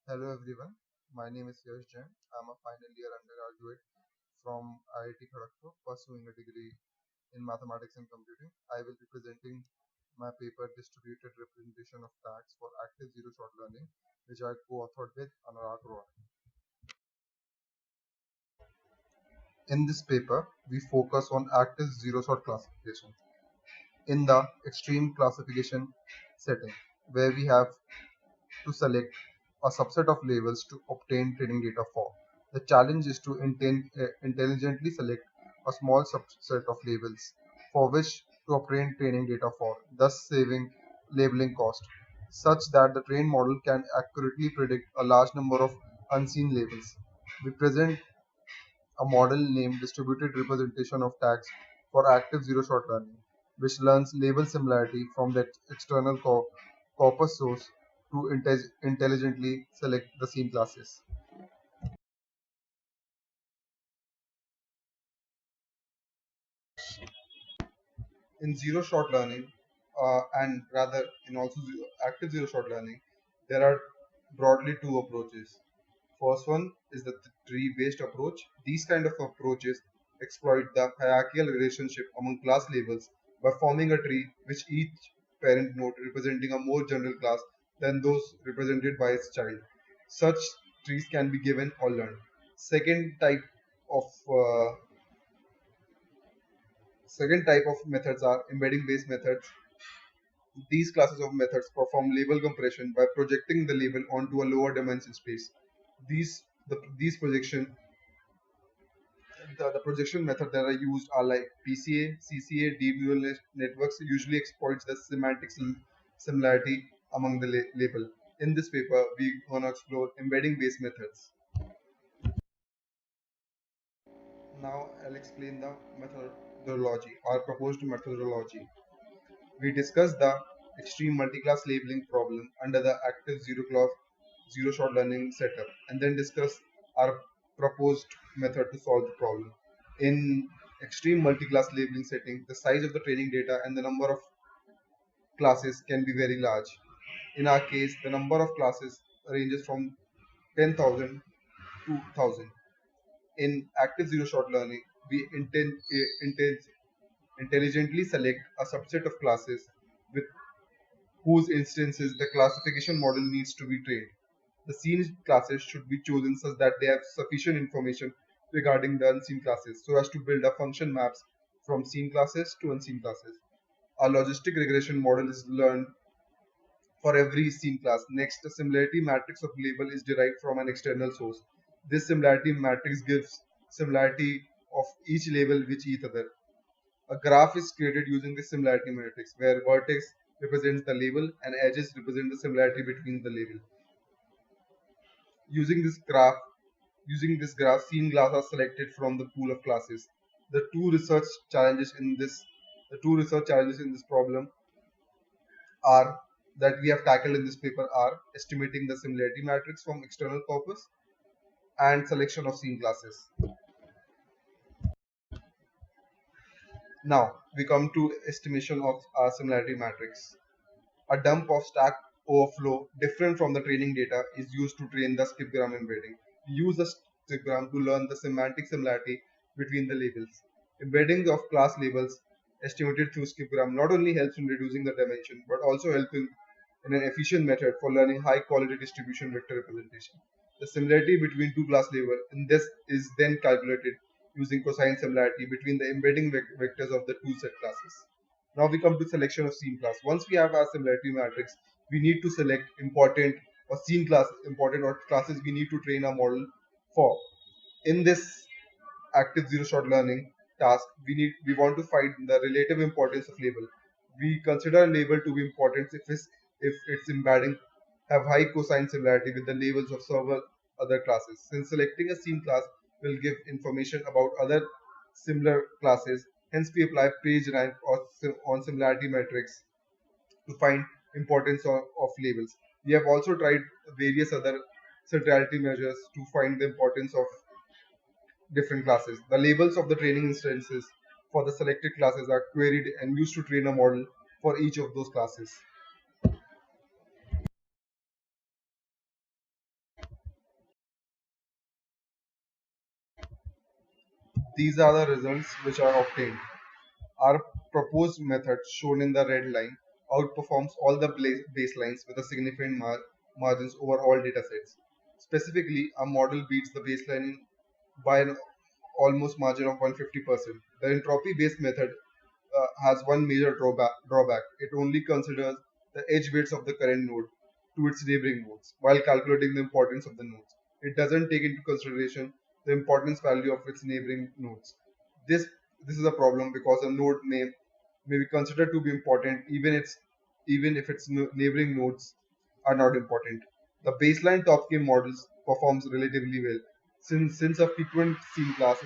Hello everyone, my name is Yash Jain. I'm a final year undergraduate from IIT Kharagpur pursuing a degree in mathematics and computing. I will be presenting my paper Distributed Representation of Tags for Active Zero Shot Learning, which I co-authored with Anurag Roy. In this paper, we focus on active zero shot classification in the extreme classification setting, where we have to select a subset of labels to obtain training data for. The challenge is to intelligently select a small subset of labels for which to obtain training data for, thus saving labeling cost, such that the trained model can accurately predict a large number of unseen labels. We present a model named Distributed Representation of Tags for Active Zero Shot Learning, which learns label similarity from the external corpus source to intelligently select the scene classes. In zero shot learning, and rather in also active zero shot learning, there are broadly two approaches. First one is the tree based approach. These kind of approaches exploit the hierarchical relationship among class labels by forming a tree which each parent node representing a more general class than those represented by its child. Such trees can be given or learned. Second type of uh, Second type of methods are embedding based methods. These classes of methods perform label compression by projecting the label onto a lower dimension space. These the projection method that are used are like PCA, CCA, deep neural networks usually exploits the semantic similarity among the label. In this paper, we gonna explore embedding based methods. Now I'll explain the methodology or proposed methodology. We discussed the extreme multi-class labeling problem under the active zero shot learning setup and then discuss our proposed method to solve the problem. In extreme multi-class labeling setting, the size of the training data and the number of classes can be very large. In our case, the number of classes ranges from 10,000 to 1,000. In active zero shot learning, we intelligently select a subset of classes with whose instances the classification model needs to be trained. The seen classes should be chosen such that they have sufficient information regarding the unseen classes so as to build a function maps from seen classes to unseen classes. A logistic regression model is learned for every seen class. Next, the similarity matrix of label is derived from an external source. This similarity matrix gives similarity of each label with each other. A graph is created using the similarity matrix, where vertex represents the label and edges represent the similarity between the label. Using this graph, seen class are selected from the pool of classes. The two research challenges in this, the two research challenges in this problem are that we have tackled in this paper are estimating the similarity matrix from external corpus and selection of seen classes. Now we come to estimation of our similarity matrix. A dump of Stack Overflow different from the training data is used to train the skipgram embedding. We use the skipgram to learn the semantic similarity between the labels. Embedding of class labels estimated through skipgram not only helps in reducing the dimension but also helps in an efficient method for learning high quality distribution vector representation. The similarity between two class labels in this is then calculated using cosine similarity between the embedding vectors of the two set classes. Now we come to selection of scene class. Once we have our similarity matrix, we need to select important or classes we need to train our model for. In this active zero shot learning task, we want to find the relative importance of label. We consider a label to be important if its embedding have high cosine similarity with the labels of several other classes. Since selecting a scene class will give information about other similar classes, hence we apply page rank or on similarity metrics to find importance of labels. We have also tried various other centrality measures to find the importance of different classes. The labels of the training instances for the selected classes are queried and used to train a model for each of those classes. These are the results which are obtained. Our proposed method, shown in the red line, outperforms all the baselines with a significant margins over all datasets. Specifically, our model beats the baseline by an almost margin of 150%. The entropy-based method has one major drawback. It only considers the edge weights of the current node to its neighboring nodes while calculating the importance of the nodes. It doesn't take into consideration the importance value of its neighboring nodes. This this is a problem because a node may be considered to be important even if its neighboring nodes are not important. The baseline top-K models performs relatively well since a frequent scene class